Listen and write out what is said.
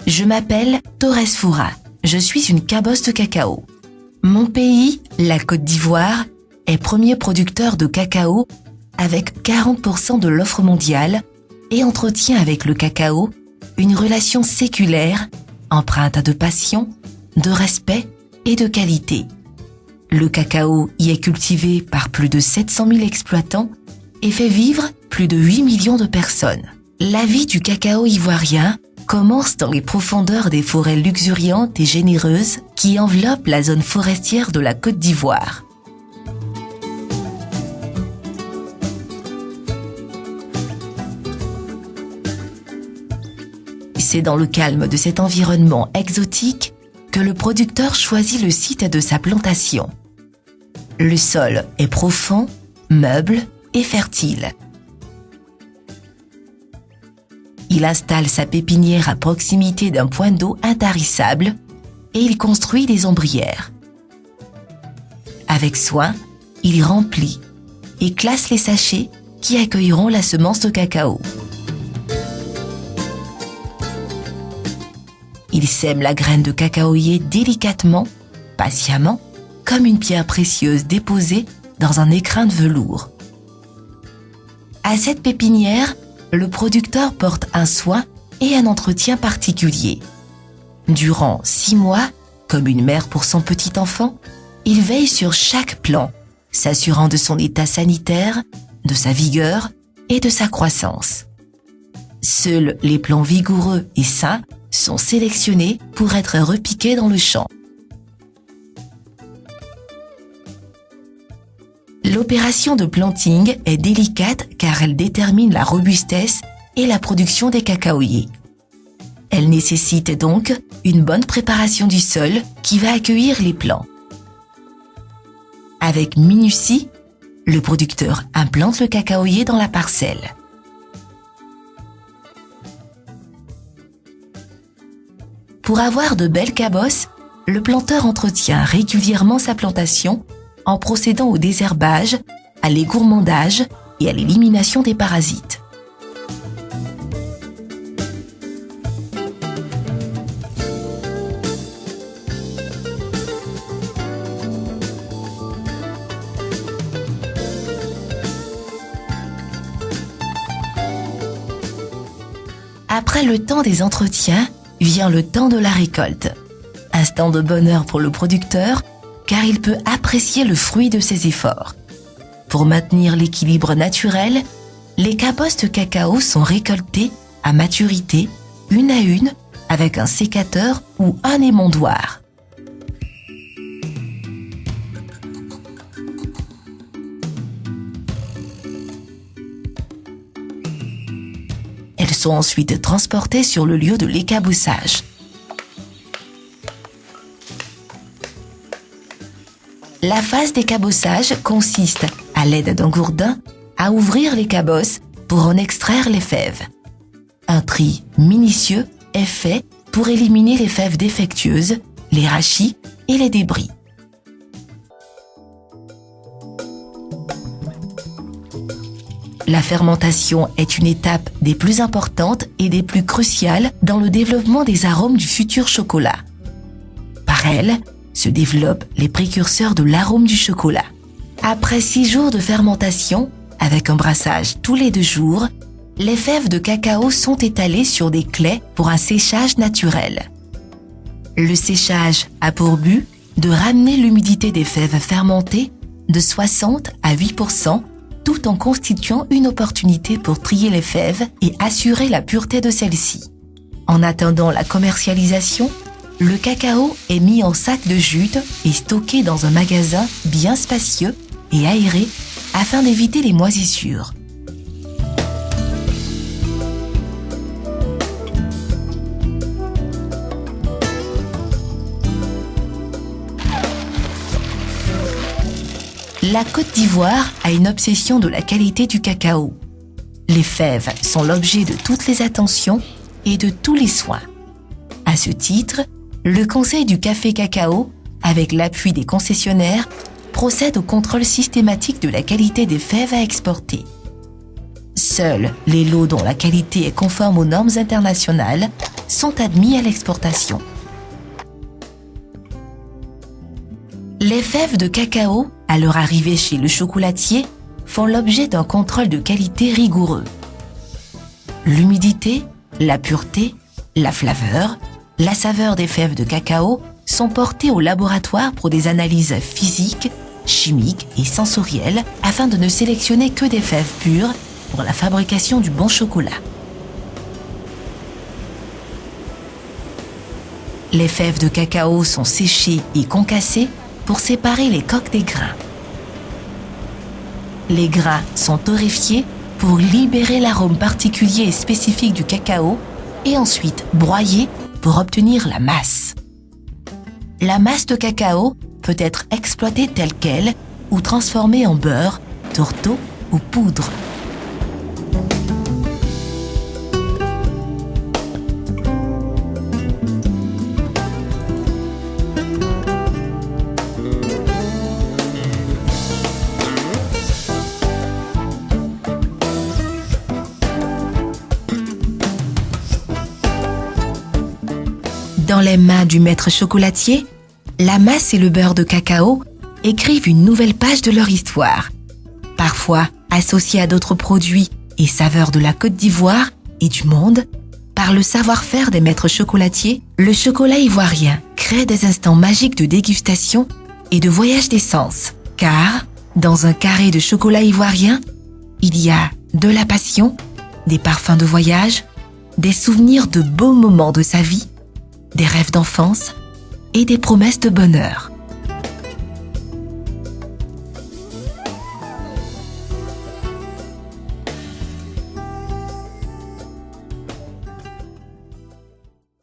Je m'appelle Torres Foura. Je suis une cabosse de cacao. Mon pays, la Côte d'Ivoire, est premier producteur de cacao avec 40% de l'offre mondiale et entretient avec le cacao une relation séculaire empreinte de passion, de respect et de qualité. Le cacao y est cultivé par plus de 700 000 exploitants et fait vivre plus de 8 millions de personnes. La vie du cacao ivoirien commence dans les profondeurs des forêts luxuriantes et généreuses qui enveloppent la zone forestière de la Côte d'Ivoire. C'est dans le calme de cet environnement exotique que le producteur choisit le site de sa plantation. Le sol est profond, meuble et fertile. Il installe sa pépinière à proximité d'un point d'eau intarissable et il construit des ombrières. Avec soin, il remplit et classe les sachets qui accueilleront la semence de cacao. Il sème la graine de cacaoyer délicatement, patiemment, comme une pierre précieuse déposée dans un écrin de velours. À cette pépinière, le producteur porte un soin et un entretien particulier. Durant 6 mois, comme une mère pour son petit enfant, il veille sur chaque plant, s'assurant de son état sanitaire, de sa vigueur et de sa croissance. Seuls les plants vigoureux et sains sont sélectionnés pour être repiqués dans le champ. L'opération de planting est délicate car elle détermine la robustesse et la production des cacaoyers. Elle nécessite donc une bonne préparation du sol qui va accueillir les plants. Avec minutie, le producteur implante le cacaoyer dans la parcelle. Pour avoir de belles cabosses, le planteur entretient régulièrement sa plantation en procédant au désherbage, à l'égourmandage et à l'élimination des parasites. Après le temps des entretiens, vient le temps de la récolte. Instant de bonheur pour le producteur, car il peut apprécier le fruit de ses efforts. Pour maintenir l'équilibre naturel, les cabosses de cacao sont récoltées à maturité, une à une, avec un sécateur ou un émondoir. Elles sont ensuite transportées sur le lieu de l'écabossage. La phase d'écabossage consiste, à l'aide d'un gourdin, à ouvrir les cabosses pour en extraire les fèves. Un tri minutieux est fait pour éliminer les fèves défectueuses, les rachis et les débris. La fermentation est une étape des plus importantes et des plus cruciales dans le développement des arômes du futur chocolat. Par elle, se développent les précurseurs de l'arôme du chocolat. Après 6 jours de fermentation, avec un brassage tous les 2 jours, les fèves de cacao sont étalées sur des claies pour un séchage naturel. Le séchage a pour but de ramener l'humidité des fèves fermentées de 60 à 8%, tout en constituant une opportunité pour trier les fèves et assurer la pureté de celles-ci. En attendant la commercialisation, le cacao est mis en sac de jute et stocké dans un magasin bien spacieux et aéré afin d'éviter les moisissures. La Côte d'Ivoire a une obsession de la qualité du cacao. Les fèves sont l'objet de toutes les attentions et de tous les soins. À ce titre, le Conseil du café cacao, avec l'appui des concessionnaires, procède au contrôle systématique de la qualité des fèves à exporter. Seuls les lots dont la qualité est conforme aux normes internationales sont admis à l'exportation. Les fèves de cacao, à leur arrivée chez le chocolatier, font l'objet d'un contrôle de qualité rigoureux. L'humidité, la pureté, la flaveur, la saveur des fèves de cacao sont portées au laboratoire pour des analyses physiques, chimiques et sensorielles afin de ne sélectionner que des fèves pures pour la fabrication du bon chocolat. Les fèves de cacao sont séchées et concassées pour séparer les coques des grains. Les grains sont torréfiés pour libérer l'arôme particulier et spécifique du cacao et ensuite broyés pour obtenir la masse. La masse de cacao peut être exploitée telle qu'elle ou transformée en beurre, tourteau ou poudre. Dans les mains du maître chocolatier, la masse et le beurre de cacao écrivent une nouvelle page de leur histoire. Parfois associés à d'autres produits et saveurs de la Côte d'Ivoire et du monde, par le savoir-faire des maîtres chocolatiers, le chocolat ivoirien crée des instants magiques de dégustation et de voyage des sens. Car, dans un carré de chocolat ivoirien, il y a de la passion, des parfums de voyage, des souvenirs de beaux moments de sa vie, des rêves d'enfance et des promesses de bonheur.